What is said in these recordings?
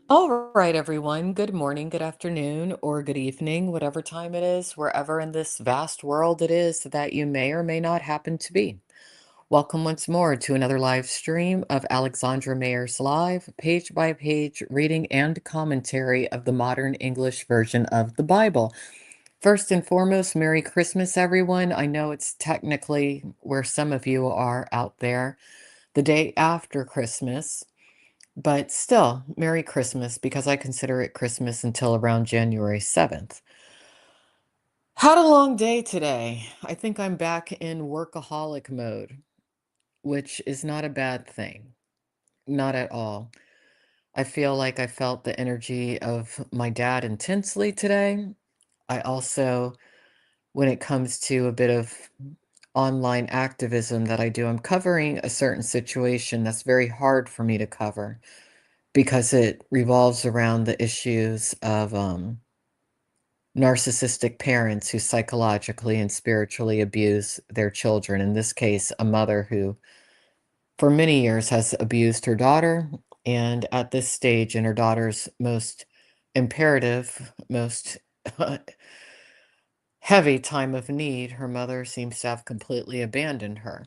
All right, everyone. Good morning, good afternoon, or good evening, whatever time it is, wherever in this vast world it is that you may or may not happen to be. Welcome once more to another live stream of Alexandra Mayers Live, page by page reading and commentary of the modern English version of the Bible. First and foremost, Merry Christmas, everyone. I know it's technically where some of you are out there the day after Christmas. But still, Merry Christmas because I consider it Christmas until around January 7th. Had a long day today. I think I'm back in workaholic mode, which is not a bad thing. Not at all. I feel like I felt the energy of my dad intensely today. I also, when it comes to a bit of online activism that I do, I'm covering a certain situation that's very hard for me to cover because it revolves around the issues of narcissistic parents who psychologically and spiritually abuse their children. In this case, a mother who, for many years, has abused her daughter. And at this stage, in her daughter's most imperative, most heavy time of need, her mother seems to have completely abandoned her.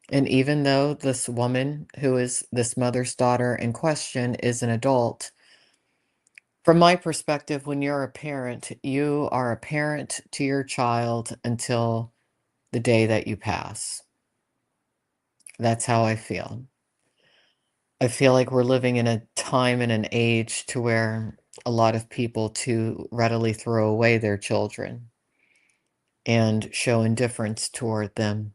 And even though this woman, who is this mother's daughter in question, is an adult, from my perspective, when you're a parent, you are a parent to your child until the day that you pass. That's how I feel. I feel like we're living in a time and an age to where a lot of people too readily throw away their children and show indifference toward them,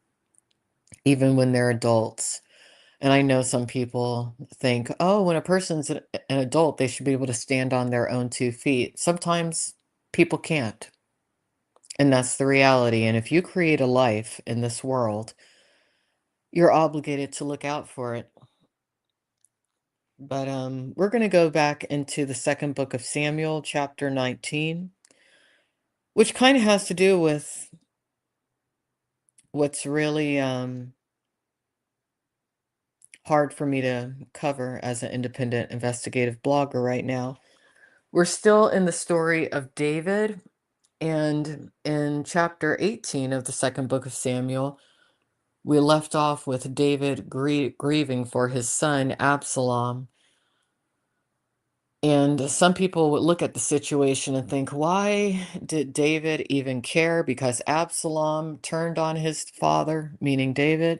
even when they're adults. And I know some people think, oh, when a person's an adult, they should be able to stand on their own 2 feet. Sometimes people can't. And that's the reality. And if you create a life in this world, you're obligated to look out for it. But we're going to go back into the second book of Samuel, chapter 19, which kind of has to do with what's really hard for me to cover as an independent investigative blogger right now. We're still in the story of David, and in chapter 18 of the second book of Samuel, we left off with David grieving for his son Absalom. And some people would look at the situation and think, why did David even care? Because Absalom turned on his father, meaning David,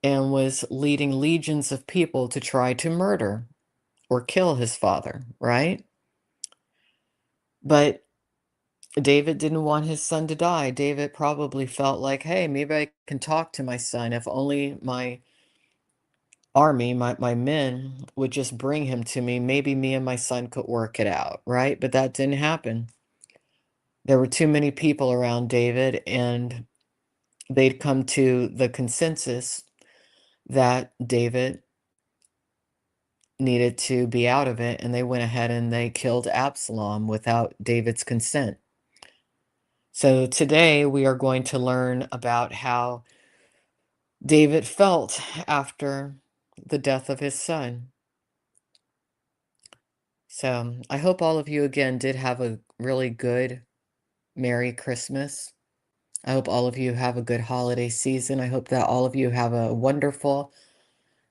and was leading legions of people to try to murder or kill his father, right? But David didn't want his son to die. David probably felt like, hey, maybe I can talk to my son. If only my army, my men would just bring him to me, maybe me and my son could work it out, right? But that didn't happen. There were too many people around David, and they'd come to the consensus that David needed to be out of it, and they went ahead and they killed Absalom without David's consent. So today we are going to learn about how David felt after the death of his son. So I hope all of you again did have a really good Merry Christmas. I hope all of you have a good holiday season. I hope that all of you have a wonderful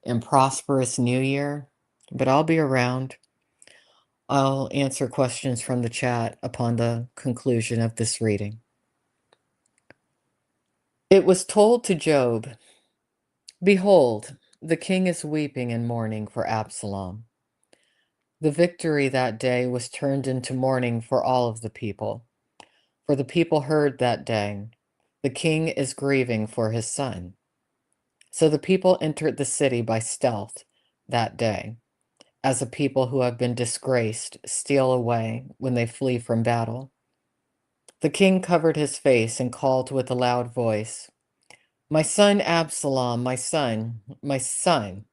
and prosperous new year. But I'll be around. I'll answer questions from the chat upon the conclusion of this reading. It was told to Job, behold, the king is weeping and mourning for Absalom. The victory that day was turned into mourning for all of the people. For the people heard that day, the king is grieving for his son. So the people entered the city by stealth that day, as a people who have been disgraced steal away when they flee from battle. The king covered his face and called with a loud voice, my son Absalom, my son, my son.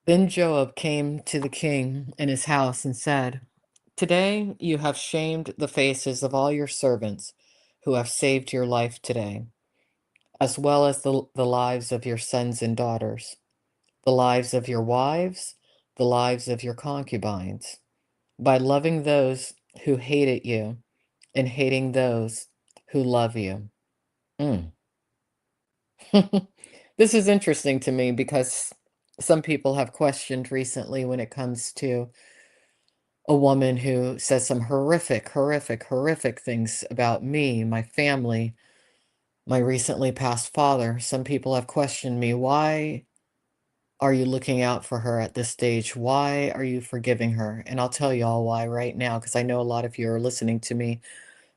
Then Joab came to the king in his house and said, today you have shamed the faces of all your servants who have saved your life today, as well as the lives of your sons and daughters, the lives of your wives, the lives of your concubines by loving those who hated you and hating those who love you. Mm. This is interesting to me because some people have questioned recently when it comes to a woman who says some horrific, horrific, horrific things about me, my family, my recently passed father. Some people have questioned me. Why are you looking out for her at this stage? Why are you forgiving her? And I'll tell you all why right now, because I know a lot of you are listening to me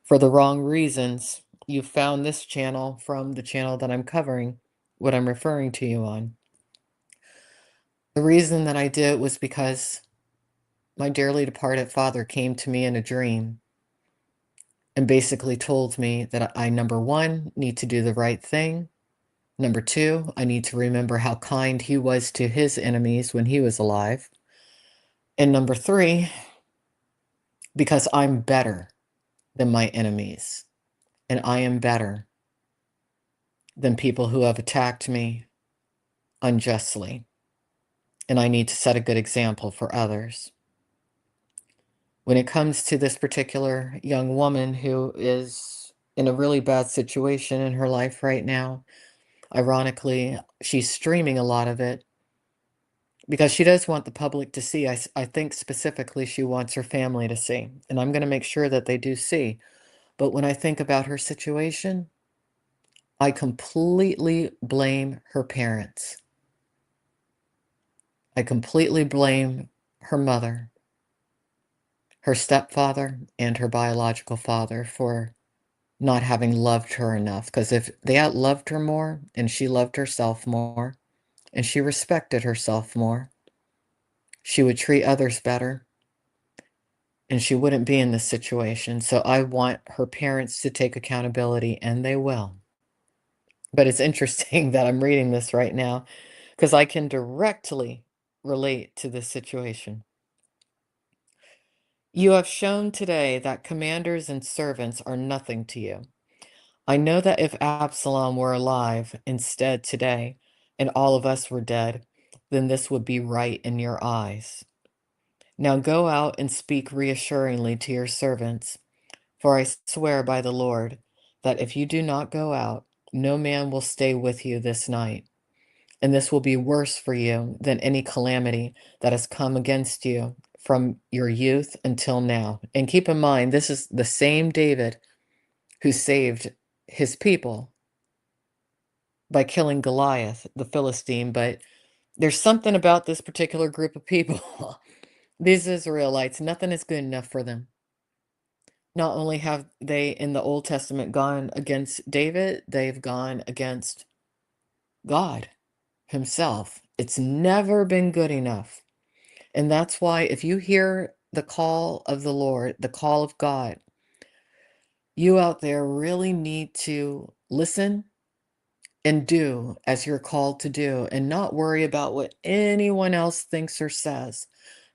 for the wrong reasons. You found this channel from the channel that I'm covering, what I'm referring to you on. The reason that I did was because my dearly departed father came to me in a dream and basically told me that I, number one, need to do the right thing. Number two, I need to remember how kind he was to his enemies when he was alive. And number three, because I'm better than my enemies, and I am better than people who have attacked me unjustly. And I need to set a good example for others. When it comes to this particular young woman who is in a really bad situation in her life right now, ironically, she's streaming a lot of it because she does want the public to see. I think specifically she wants her family to see, and I'm going to make sure that they do see. But when I think about her situation, I completely blame her parents. I completely blame her mother, her stepfather, and her biological father for not having loved her enough. Because if they had loved her more and she loved herself more and she respected herself more, she would treat others better and she wouldn't be in this situation. So I want her parents to take accountability, and they will. But it's interesting that I'm reading this right now because I can directly relate to this situation. You have shown today that commanders and servants are nothing to you. I know that if Absalom were alive instead today, and all of us were dead, then this would be right in your eyes. Now go out and speak reassuringly to your servants, for I swear by the Lord that if you do not go out, no man will stay with you this night. And this will be worse for you than any calamity that has come against you from your youth until now. And keep in mind, this is the same David who saved his people by killing Goliath, the Philistine. But there's something about this particular group of people, these Israelites, nothing is good enough for them. Not only have they in the Old Testament gone against David, they've gone against God himself. It's never been good enough. And that's why if you hear the call of the Lord, the call of God, you out there really need to listen and do as you're called to do and not worry about what anyone else thinks or says.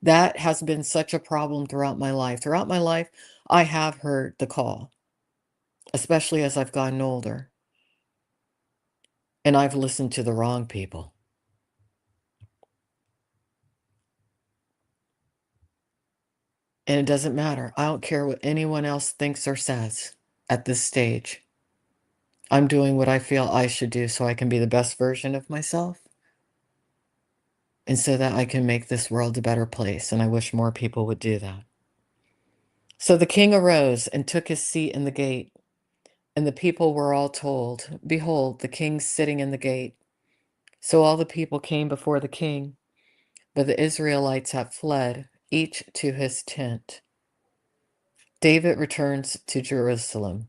That has been such a problem throughout my life. Throughout my life, I have heard the call, especially as I've gotten older, and I've listened to the wrong people. And it doesn't matter. I don't care what anyone else thinks or says at this stage. I'm doing what I feel I should do so I can be the best version of myself and so that I can make this world a better place. And I wish more people would do that. So the king arose and took his seat in the gate, and the people were all told, "Behold, the king sitting in the gate." So all the people came before the king, but the Israelites had fled, each to his tent. David returns to Jerusalem.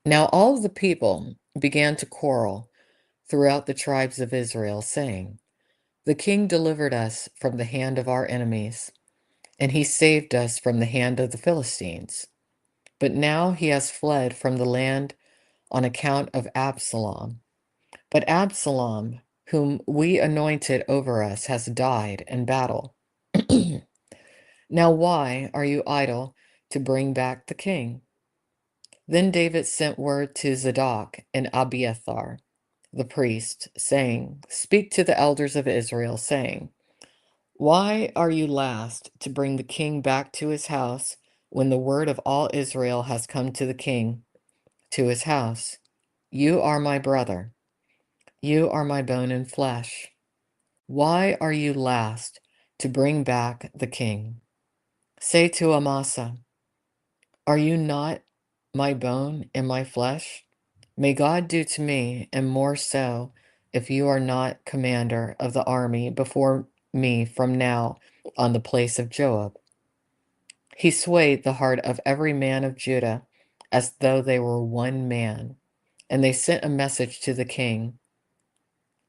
Now all of the people began to quarrel throughout the tribes of Israel, saying, "The king delivered us from the hand of our enemies, and he saved us from the hand of the Philistines. But now he has fled from the land on account of Absalom. But Absalom, whom we anointed over us, has died in battle. Now why are you idle to bring back the king?" Then David sent word to Zadok and Abiathar, the priest, saying, "Speak to the elders of Israel, saying, Why are you last to bring the king back to his house when the word of all Israel has come to the king, to his house? You are my brother. You are my bone and flesh. Why are you last to bring back the king? Say to Amasa, are you not my bone and my flesh? May God do to me, and more so, if you are not commander of the army before me from now on the place of Joab. He swayed the heart of every man of Judah as though they were one man, and they sent a message to the king.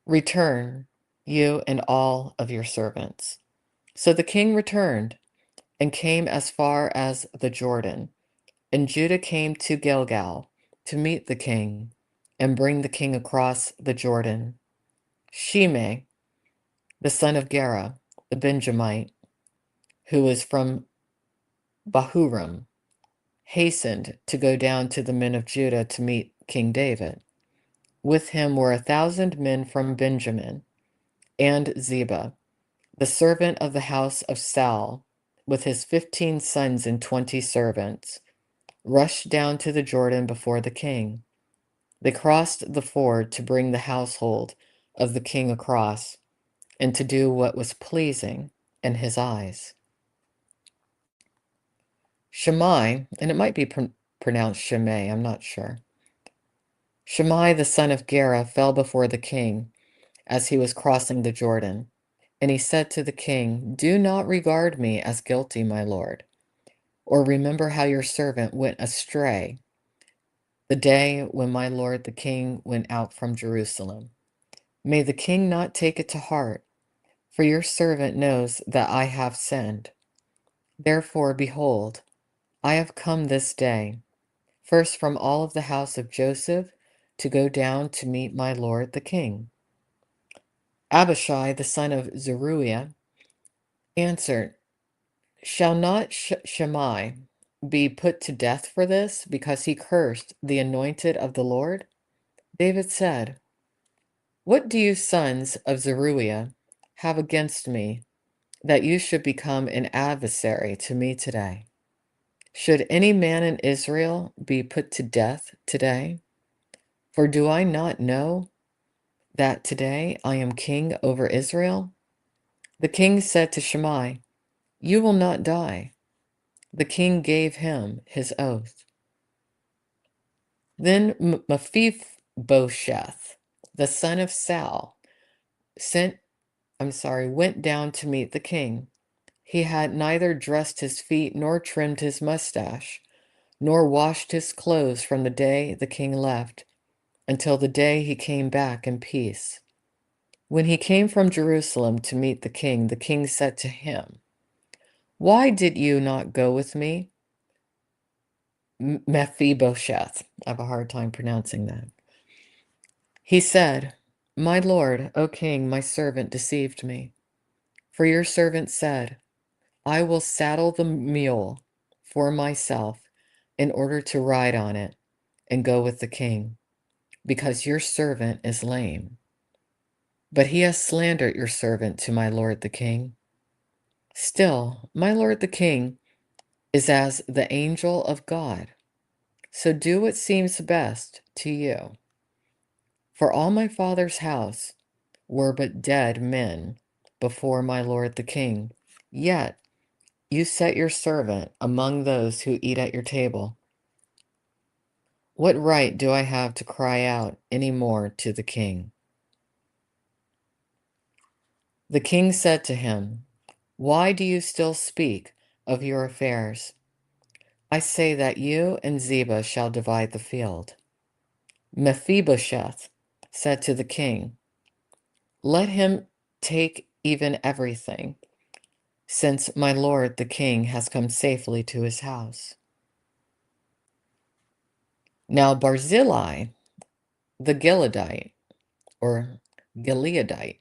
Return, you and all of your servants. So the king returned and came as far as the Jordan, and Judah came to Gilgal to meet the king and bring the king across the Jordan. Shimei, the son of Gera, the Benjamite, who was from Bahurim, hastened to go down to the men of Judah to meet King David. With him were 1,000 men from Benjamin, and Ziba, the servant of the house of Saul, with his 15 sons and 20 servants, rushed down to the Jordan before the king. They crossed the ford to bring the household of the king across, and to do what was pleasing in his eyes. Shammai, and it might be pronounced Shimei, I'm not sure. Shammai, the son of Gera, fell before the king as he was crossing the Jordan. And he said to the king, do not regard me as guilty, my lord, or remember how your servant went astray the day when my lord the king went out from Jerusalem. May the king not take it to heart, for your servant knows that I have sinned. Therefore, behold, I have come this day, first from all of the house of Joseph, to go down to meet my lord the king. Abishai, the son of Zeruiah, answered, shall not Shammai be put to death for this, because he cursed the anointed of the Lord? David said, what do you sons of Zeruiah have against me, that you should become an adversary to me today? Should any man in Israel be put to death today? For do I not know that today I am king over Israel? The king said to Shammai, you will not die. The king gave him his oath. Then Mephibosheth, the son of Saul, went down to meet the king. He had neither dressed his feet nor trimmed his mustache, nor washed his clothes from the day the king left until the day he came back in peace. When he came from Jerusalem to meet the king said to him, why did you not go with me? Mephibosheth, I have a hard time pronouncing that. He said, my lord, O king, my servant deceived me. For your servant said, I will saddle the mule for myself in order to ride on it and go with the king, because your servant is lame. But he has slandered your servant to my lord the king. Still, my lord the king is as the angel of God. So do what seems best to you. For all my father's house were but dead men before my lord the king. Yet you set your servant among those who eat at your table. What right do I have to cry out any more to the king? The king said to him, why do you still speak of your affairs? I say that you and Ziba shall divide the field. Mephibosheth said to the king, let him take even everything, since my lord the king has come safely to his house. Now Barzillai, the Gileadite, or Gileadite,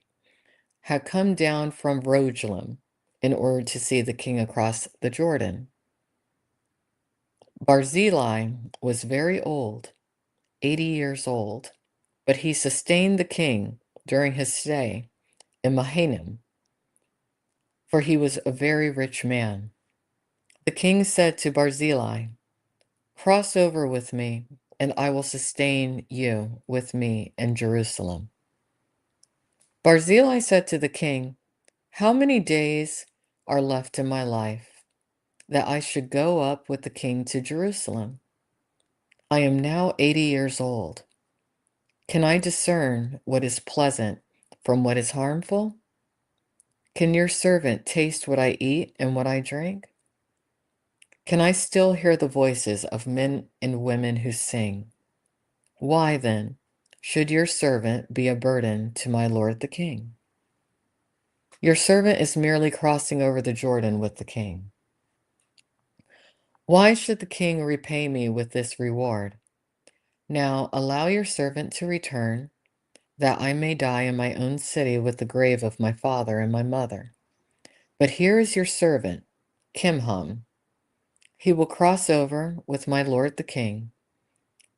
had come down from Rogelim in order to see the king across the Jordan. Barzillai was very old, 80 years old, but he sustained the king during his stay in Mahanaim. for he was a very rich man. The king said to Barzillai, "Cross over with me, and I will sustain you with me in Jerusalem." Barzillai said to the king, "How many days are left in my life that I should go up with the king to Jerusalem? I am now 80 years old. Can I discern what is pleasant from what is harmful? Can your servant taste what I eat and what I drink? Can I still hear the voices of men and women who sing? Why, then, should your servant be a burden to my lord the king? Your servant is merely crossing over the Jordan with the king. Why should the king repay me with this reward? Now allow your servant to return, that I may die in my own city with the grave of my father and my mother. But here is your servant, Kimham. He will cross over with my lord the king.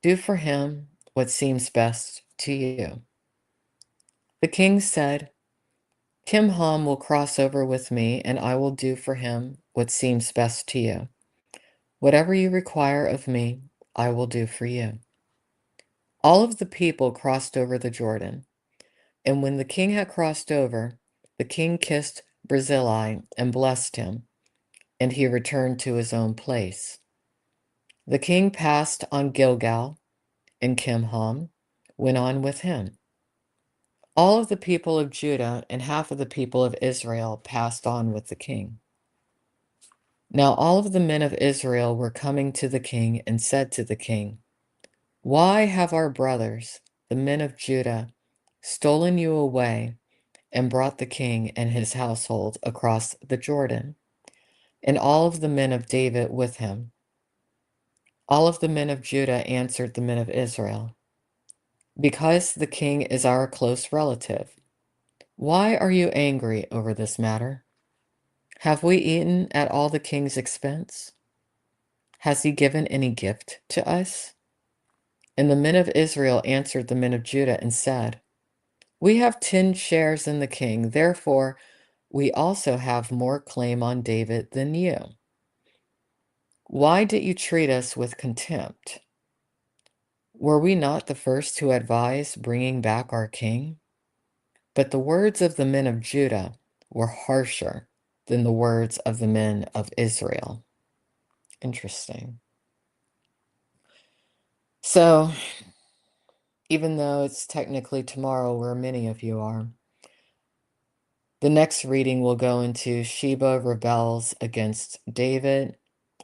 Do for him what seems best to you." The king said, "Kimham will cross over with me, and I will do for him what seems best to you. Whatever you require of me, I will do for you." All of the people crossed over the Jordan, and when the king had crossed over, the king kissed Barzillai and blessed him, and he returned to his own place. The king passed on Gilgal, and Kimham went on with him. All of the people of Judah and half of the people of Israel passed on with the king. Now all of the men of Israel were coming to the king and said to the king, "Why have our brothers, the men of Judah, stolen you away and brought the king and his household across the Jordan, and all of the men of David with him?" All of the men of Judah answered the men of Israel, "Because the king is our close relative. Why are you angry over this matter? Have we eaten at all the king's expense? Has he given any gift to us?" And the men of Israel answered the men of Judah and said, "We have 10 shares in the king, therefore we also have more claim on David than you. Why did you treat us with contempt? Were we not the first to advise bringing back our king?" But the words of the men of Judah were harsher than the words of the men of Israel. Interesting. So, even though it's technically tomorrow where many of you are, the next reading will go into Sheba rebels against David.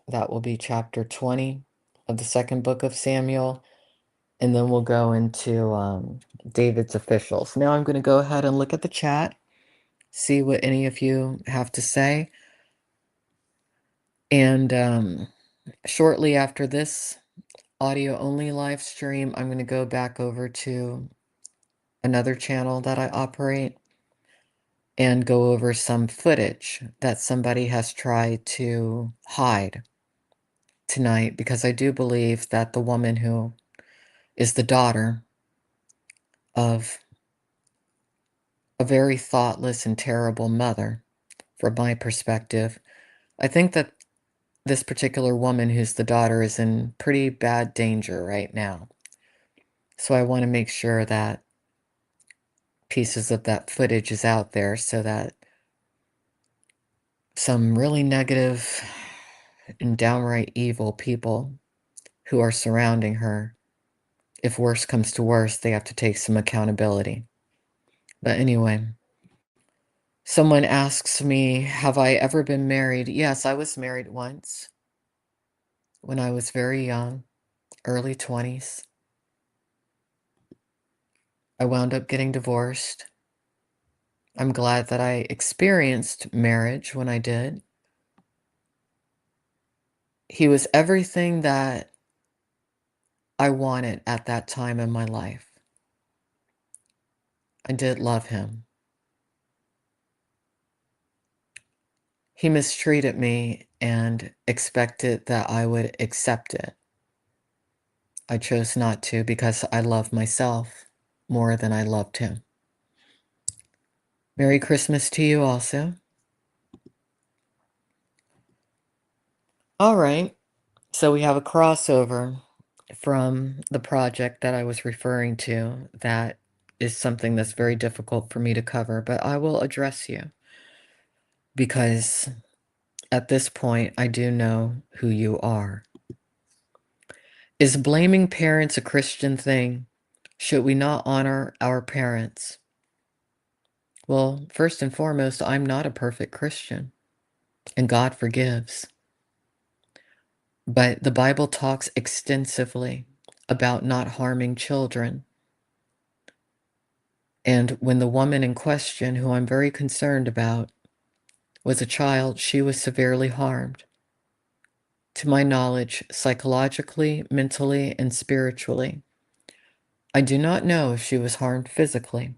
That will be chapter 20 of the second book of Samuel. And then we'll go into David's officials. Now I'm going to go ahead and look at the chat, see what any of you have to say. And shortly after this audio-only live stream, I'm going to go back over to another channel that I operate and go over some footage that somebody has tried to hide tonight, because I do believe that the woman who is the daughter of a very thoughtless and terrible mother, from my perspective, I think that this particular woman who's the daughter is in pretty bad danger right now. So I want to make sure that pieces of that footage is out there so that some really negative and downright evil people who are surrounding her, if worse comes to worse, they have to take some accountability. But anyway, someone asks me, have I ever been married? Yes, I was married once when I was very young, early 20s. I wound up getting divorced. I'm glad that I experienced marriage when I did. He was everything that I wanted at that time in my life. I did love him. He mistreated me and expected that I would accept it. I chose not to because I love myself more than I loved him. Merry Christmas to you also. All right. So we have a crossover from the project that I was referring to that is something that's very difficult for me to cover, but I will address you because at this point, I do know who you are. Is blaming parents a Christian thing? Should we not honor our parents? Well, first and foremost, I'm not a perfect Christian, and God forgives. But the Bible talks extensively about not harming children. And when the woman in question, who I'm very concerned about, was a child, she was severely harmed. To my knowledge, psychologically, mentally, and spiritually. I do not know if she was harmed physically.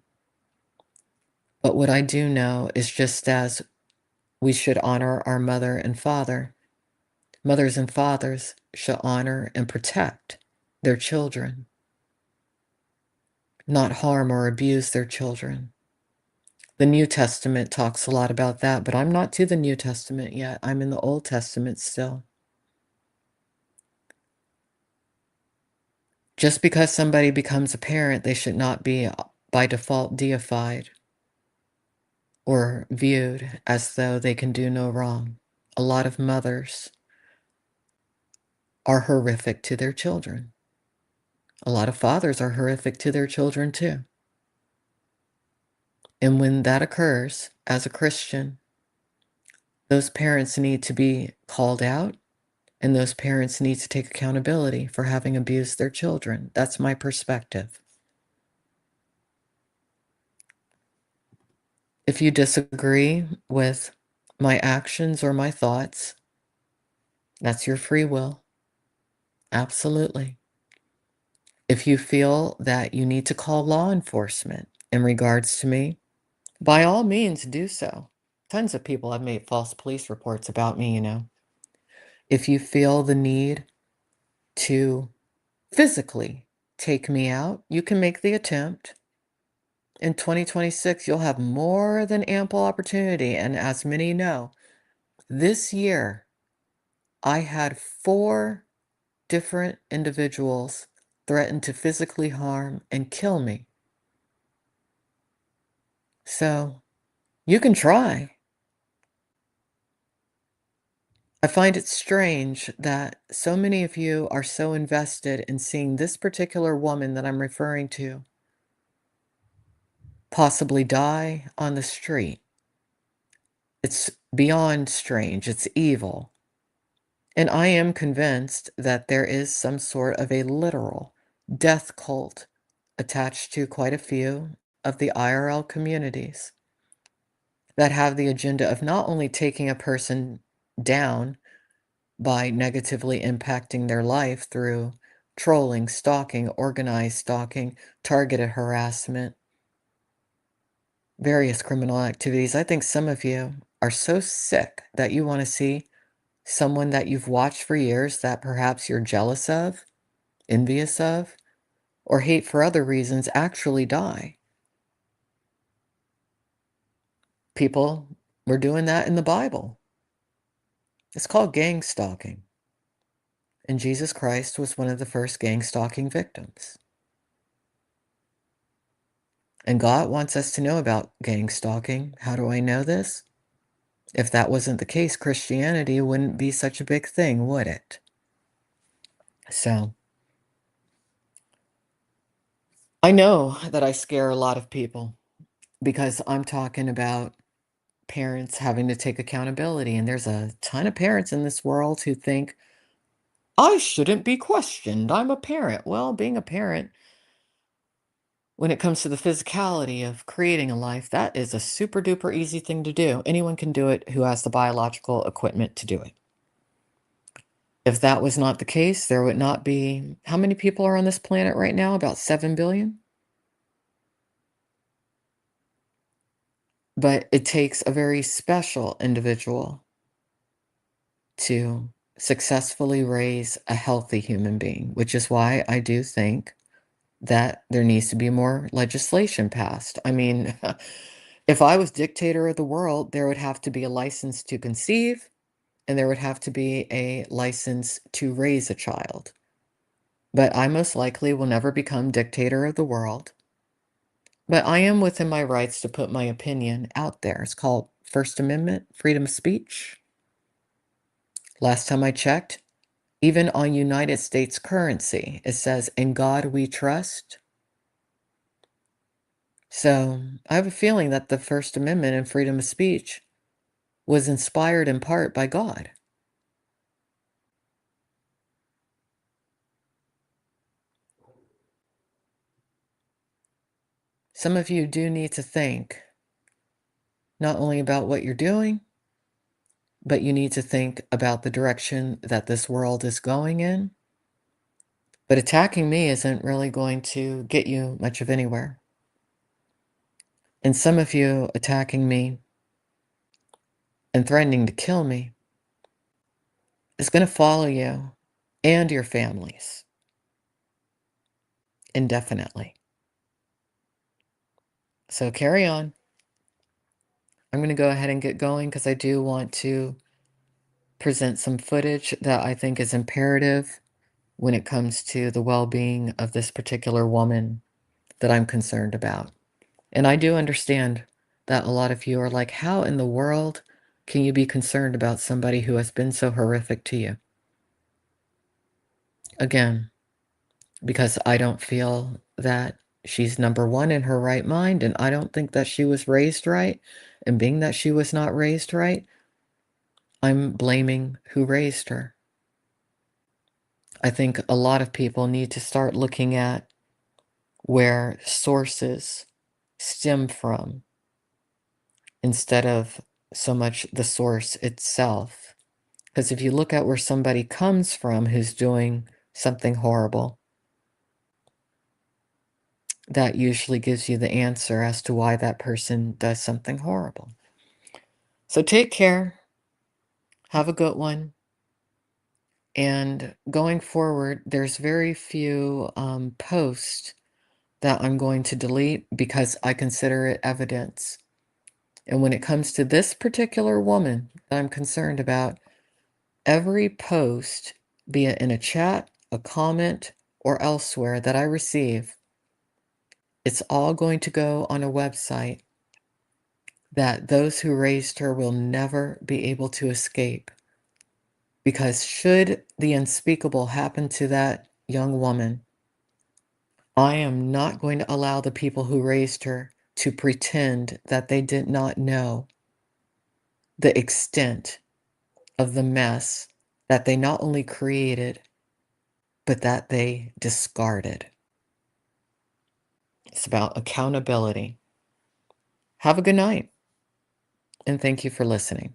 But what I do know is just as we should honor our mother and father, mothers and fathers should honor and protect their children, not harm or abuse their children. The New Testament talks a lot about that, but I'm not to the New Testament yet. I'm in the Old Testament still. Just because somebody becomes a parent, they should not be by default deified or viewed as though they can do no wrong. A lot of mothers are horrific to their children. A lot of fathers are horrific to their children too. And when that occurs, as a Christian, those parents need to be called out, and those parents need to take accountability for having abused their children. That's my perspective. If you disagree with my actions or my thoughts, that's your free will. Absolutely. If you feel that you need to call law enforcement in regards to me, by all means do so. Tons of people have made false police reports about me, you know. If you feel the need to physically take me out, you can make the attempt. In 2026, you'll have more than ample opportunity. And as many know, this year, I had 4 different individuals threaten to physically harm and kill me. So you can try. I find it strange that so many of you are so invested in seeing this particular woman that I'm referring to possibly die on the street. It's beyond strange, it's evil. And I am convinced that there is some sort of a literal death cult attached to quite a few of the IRL communities that have the agenda of not only taking a person down by negatively impacting their life through trolling, stalking, organized stalking, targeted harassment, various criminal activities. I think some of you are so sick that you want to see someone that you've watched for years that perhaps you're jealous of, envious of, or hate for other reasons actually die. People were doing that in the Bible. It's called gang stalking. And Jesus Christ was one of the first gang stalking victims. And God wants us to know about gang stalking. How do I know this? If that wasn't the case, Christianity wouldn't be such a big thing, would it? So, I know that I scare a lot of people because I'm talking about parents having to take accountability. And there's a ton of parents in this world who think, I shouldn't be questioned. I'm a parent. Well, being a parent, when it comes to the physicality of creating a life, that is a super duper easy thing to do. Anyone can do it who has the biological equipment to do it. If that was not the case, there would not be, how many people are on this planet right now? About 7 billion? But it takes a very special individual to successfully raise a healthy human being, which is why I do think that there needs to be more legislation passed. I mean, if I was dictator of the world, there would have to be a license to conceive, and there would have to be a license to raise a child. But I most likely will never become dictator of the world. But I am within my rights to put my opinion out there. It's called First Amendment, freedom of speech. Last time I checked, even on United States currency, it says, "In God we trust." So I have a feeling that the First Amendment and freedom of speech was inspired in part by God. Some of you do need to think not only about what you're doing, but you need to think about the direction that this world is going in. But attacking me isn't really going to get you much of anywhere. And some of you attacking me and threatening to kill me is going to follow you and your families indefinitely. So carry on. I'm going to go ahead and get going because I do want to present some footage that I think is imperative when it comes to the well-being of this particular woman that I'm concerned about. And I do understand that a lot of you are like, how in the world can you be concerned about somebody who has been so horrific to you? Again, because I don't feel that she's number one in her right mind, and I don't think that she was raised right. And being that she was not raised right, I'm blaming who raised her. I think a lot of people need to start looking at where sources stem from instead of so much the source itself. Because if you look at where somebody comes from who's doing something horrible, that usually gives you the answer as to why that person does something horrible. So take care. Have a good one. And going forward, there's very few posts that I'm going to delete because I consider it evidence. And when it comes to this particular woman that I'm concerned about, every post, be it in a chat, a comment, or elsewhere that I receive, it's all going to go on a website that those who raised her will never be able to escape. Because should the unspeakable happen to that young woman, I am not going to allow the people who raised her to pretend that they did not know the extent of the mess that they not only created, but that they discarded. It's about accountability. Have a good night, and thank you for listening.